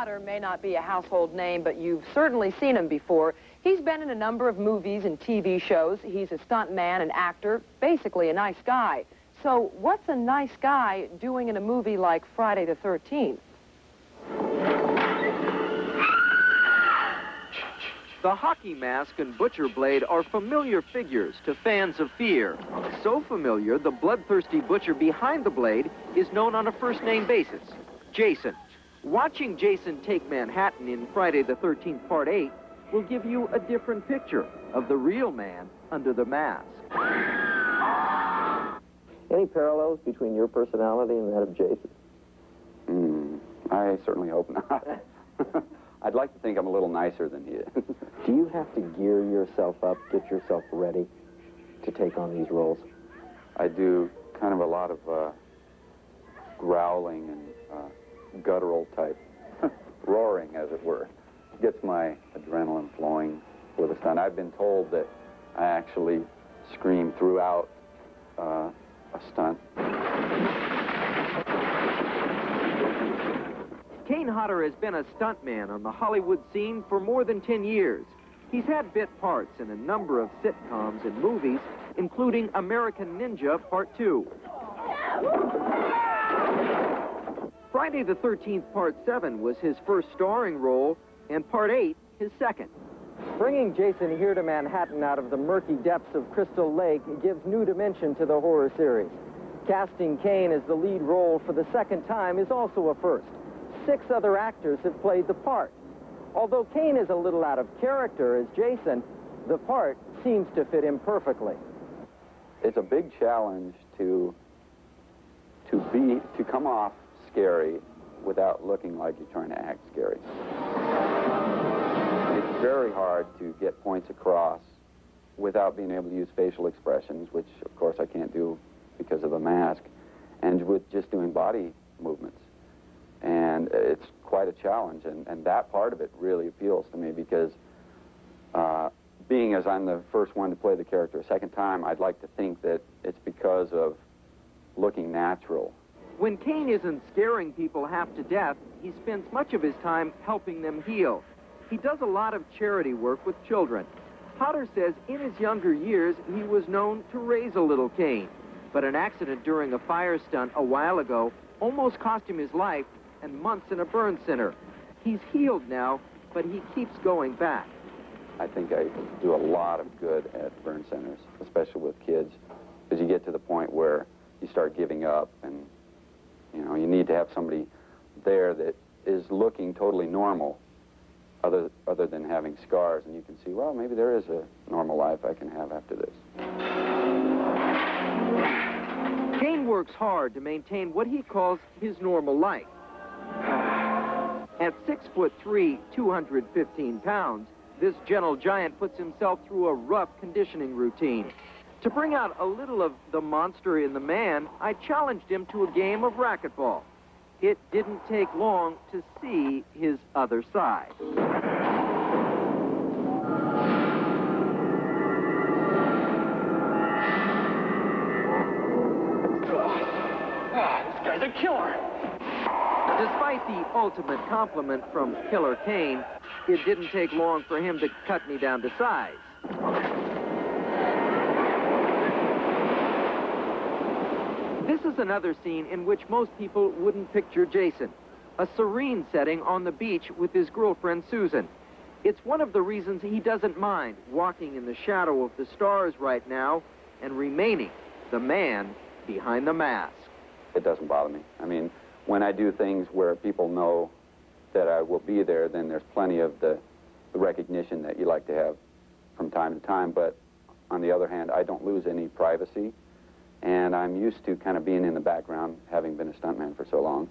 Hodder may not be a household name, but you've certainly seen him before. He's been in a number of movies and TV shows. He's a stuntman, an actor, basically a nice guy. So what's a nice guy doing in a movie like Friday the 13th? The hockey mask and butcher blade are familiar figures to fans of fear. So familiar, the bloodthirsty butcher behind the blade is known on a first-name basis, Jason. Watching Jason take Manhattan in Friday the 13th, Part 8, will give you a different picture of the real man under the mask. Any parallels between your personality and that of Jason? I certainly hope not. I'd like to think I'm a little nicer than he is. Do you have to gear yourself up, get yourself ready to take on these roles? I do kind of a lot of growling and guttural type roaring, as it were. Gets my adrenaline flowing for the stunt. I've been told that I actually scream throughout a stunt. Kane Hodder has been a stuntman on the Hollywood scene for more than 10 years. He's had bit parts in a number of sitcoms and movies, including American Ninja Part 2. Friday the 13th Part 7 was his first starring role, and Part 8 his second. Bringing Jason here to Manhattan out of the murky depths of Crystal Lake gives new dimension to the horror series. Casting Kane as the lead role for the second time is also a first. 6 other actors have played the part. Although Kane is a little out of character as Jason, the part seems to fit him perfectly. It's a big challenge to come off scary without looking like you're trying to act scary. It's very hard to get points across without being able to use facial expressions, which of course I can't do because of the mask, and with just doing body movements. And it's quite a challenge, and that part of it really appeals to me because being as I'm the first one to play the character a second time, I'd like to think that it's because of looking natural. When Kane isn't scaring people half to death, he spends much of his time helping them heal. He does a lot of charity work with children. Hodder says in his younger years, he was known to raise a little Kane, but an accident during a fire stunt a while ago almost cost him his life and months in a burn center. He's healed now, but he keeps going back. I think I do a lot of good at burn centers, especially with kids, because you get to the point where you start giving up, and you need to have somebody there that is looking totally normal, other than having scars, and you can see, well, maybe there is a normal life I can have after this. Kane works hard to maintain what he calls his normal life. At 6'3", 215 pounds, this gentle giant puts himself through a rough conditioning routine. To bring out a little of the monster in the man, I challenged him to a game of racquetball. It didn't take long to see his other side. This guy's a killer. Despite the ultimate compliment from Killer Kane, it didn't take long for him to cut me down to size. This is another scene in which most people wouldn't picture Jason. A serene setting on the beach with his girlfriend Susan. It's one of the reasons he doesn't mind walking in the shadow of the stars right now and remaining the man behind the mask. It doesn't bother me. I mean, when I do things where people know that I will be there, then there's plenty of the recognition that you like to have from time to time. But on the other hand, I don't lose any privacy, and I'm used to kind of being in the background, having been a stuntman for so long.